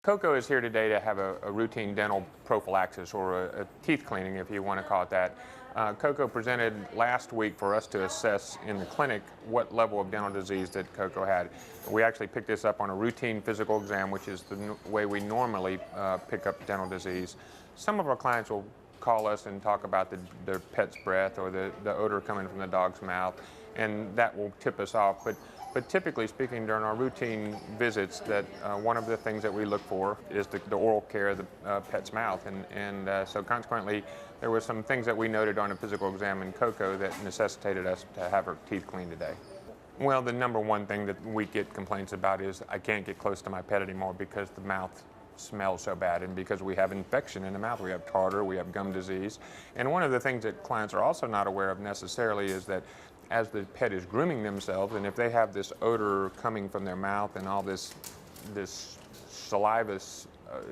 Coco is here today to have a routine dental prophylaxis, or a teeth cleaning, if you want to call it that. Coco presented last week for us to assess in the clinic what level of dental disease that Coco had. We actually picked this up on a routine physical exam, which is the way we normally pick up dental disease. Some of our clients will call us and talk about their pet's breath or the odor coming from the dog's mouth, and that will tip us off. But typically speaking, during our routine visits, that one of the things that we look for is the oral care of the pet's mouth. So consequently, there were some things that we noted on a physical exam in Coco that necessitated us to have her teeth cleaned today. Well, the number one thing that we get complaints about is I can't get close to my pet anymore because the mouth smells so bad, and because we have infection in the mouth. We have tartar, we have gum disease. And one of the things that clients are also not aware of necessarily is that as the pet is grooming themselves, and if they have this odor coming from their mouth and all this saliva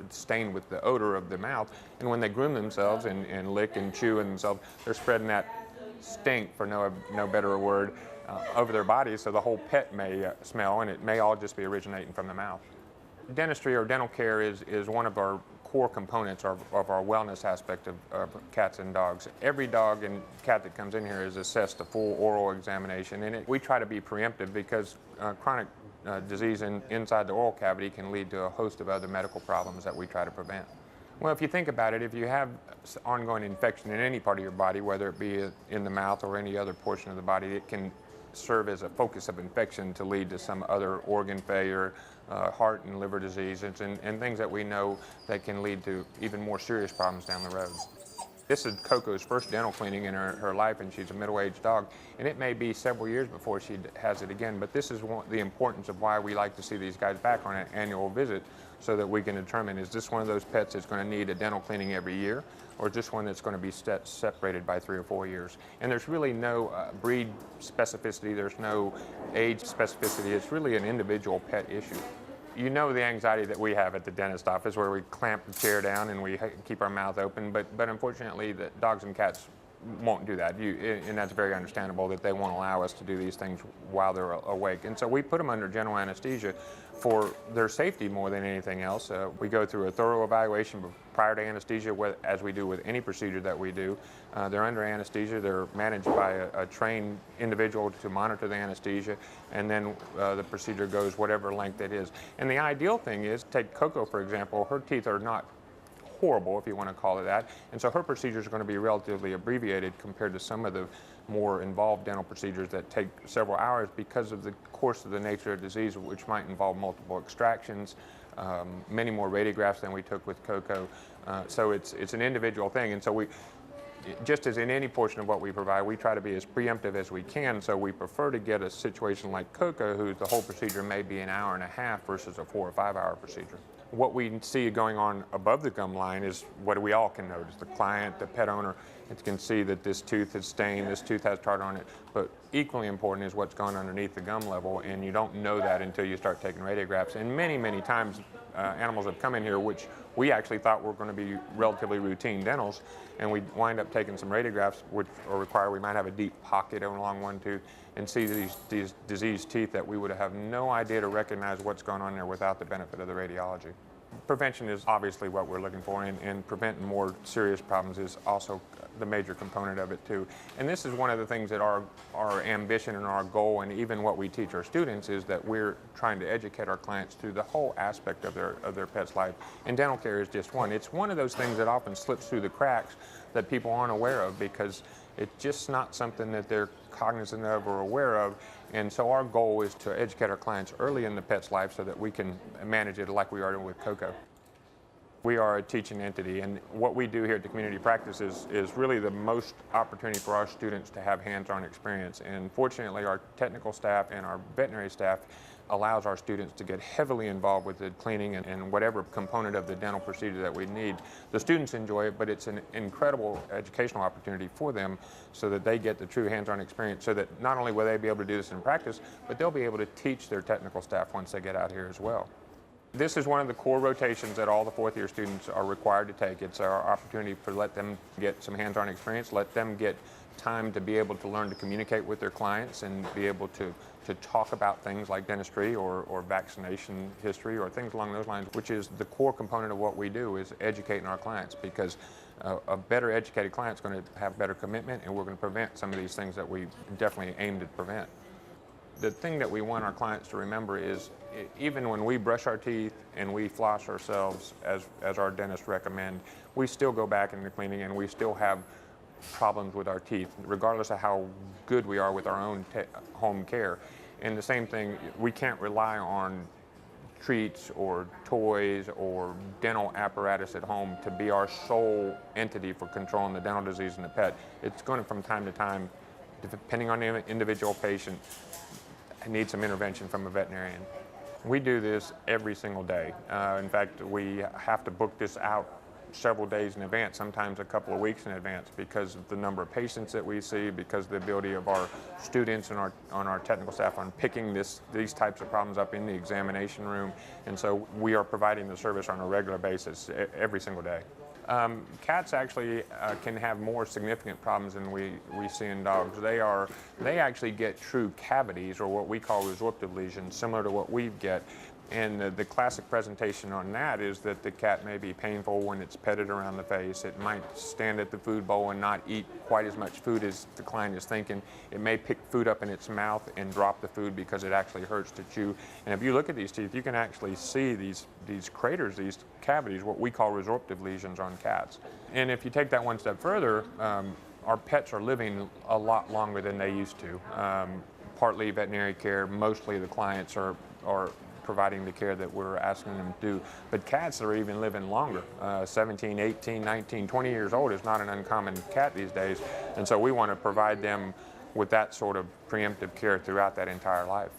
stained with the odor of the mouth, and when they groom themselves and lick and chew and themselves, they're spreading that stink, for no better word, over their bodies, so the whole pet may smell, and it may all just be originating from the mouth. Dentistry or dental care is one of our core components of our wellness aspect of cats and dogs. Every dog and cat that comes in here is assessed a full oral examination, and we try to be preemptive because chronic disease inside the oral cavity can lead to a host of other medical problems that we try to prevent. Well, if you think about it, if you have ongoing infection in any part of your body, whether it be in the mouth or any other portion of the body, it can serve as a focus of infection to lead to some other organ failure, heart and liver diseases, and things that we know that can lead to even more serious problems down the road. This is Coco's first dental cleaning in her life, and she's a middle-aged dog, and it may be several years before she has it again, but this is the importance of why we like to see these guys back on an annual visit, so that we can determine, is this one of those pets that's going to need a dental cleaning every year, or just one that's going to be separated by 3 or 4 years. And there's really no breed specificity, there's no age specificity, it's really an individual pet issue. You know the anxiety that we have at the dentist office, where we clamp the chair down and we keep our mouth open, but unfortunately the dogs and cats won't do that, and that's very understandable that they won't allow us to do these things while they're awake. And so we put them under general anesthesia for their safety more than anything else. We go through a thorough evaluation prior to anesthesia, as we do with any procedure that we do. They're under anesthesia, they're managed by a trained individual to monitor the anesthesia, and then the procedure goes whatever length it is. And the ideal thing is, take Coco for example, her teeth are not horrible, if you want to call it that, and so her procedures are going to be relatively abbreviated compared to some of the more involved dental procedures that take several hours because of the course of the nature of the disease, which might involve multiple extractions, many more radiographs than we took with Coco. So it's an individual thing, and so just as in any portion of what we provide, we try to be as preemptive as we can, so we prefer to get a situation like Coco, who the whole procedure may be an hour and a half versus a 4 or 5 hour procedure. What we see going on above the gum line is what we all can notice. The client, the pet owner, can see that this tooth is stained, this tooth has tartar on it, but equally important is what's going on underneath the gum level, and you don't know that until you start taking radiographs. And many, many times animals have come in here which we actually thought were going to be relatively routine dentals, and we wind up taking some radiographs which require we might have a deep pocket along one tooth and see these diseased teeth that we would have no idea to recognize what's going on there without the benefit of the radiology. Prevention is obviously what we're looking for, and preventing more serious problems is also the major component of it too. And this is one of the things that our ambition and our goal, and even what we teach our students, is that we're trying to educate our clients through the whole aspect of their pet's life. And dental care is just one. It's one of those things that often slips through the cracks that people aren't aware of because it's just not something that they're cognizant of or aware of. And so our goal is to educate our clients early in the pet's life so that we can manage it like we are with Coco. We are a teaching entity, and what we do here at the community practice is really the most opportunity for our students to have hands-on experience. And fortunately, our technical staff and our veterinary staff allows our students to get heavily involved with the cleaning and whatever component of the dental procedure that we need. The students enjoy it, but it's an incredible educational opportunity for them so that they get the true hands-on experience, so that not only will they be able to do this in practice, but they'll be able to teach their technical staff once they get out here as well. This is one of the core rotations that all the fourth-year students are required to take. It's our opportunity to let them get some hands-on experience, let them get time to be able to learn to communicate with their clients and be able to talk about things like dentistry or vaccination history or things along those lines, which is the core component of what we do, is educating our clients, because a better educated client is going to have better commitment, and we're going to prevent some of these things that we definitely aim to prevent. The thing that we want our clients to remember is, even when we brush our teeth and we floss ourselves as our dentists recommend, we still go back into cleaning and we still have problems with our teeth, regardless of how good we are with our own home care. And the same thing, we can't rely on treats or toys or dental apparatus at home to be our sole entity for controlling the dental disease in the pet. It's going to, from time to time, depending on the individual patient, need some intervention from a veterinarian. We do this every single day. In fact, we have to book this out several days in advance, sometimes a couple of weeks in advance, because of the number of patients that we see, because of the ability of our students and our technical staff on picking these types of problems up in the examination room. And so we are providing the service on a regular basis every single day. Cats actually can have more significant problems than we see in dogs. They actually get true cavities, or what we call resorptive lesions, similar to what we get. And the classic presentation on that is that the cat may be painful when it's petted around the face. It might stand at the food bowl and not eat quite as much food as the client is thinking. It may pick food up in its mouth and drop the food because it actually hurts to chew. And if you look at these teeth, you can actually see these craters, these cavities, what we call resorptive lesions on cats. And if you take that one step further, our pets are living a lot longer than they used to. Partly veterinary care, mostly the clients are providing the care that we're asking them to do. But cats are even living longer. 17, 18, 19, 20 years old is not an uncommon cat these days. And so we want to provide them with that sort of preemptive care throughout that entire life.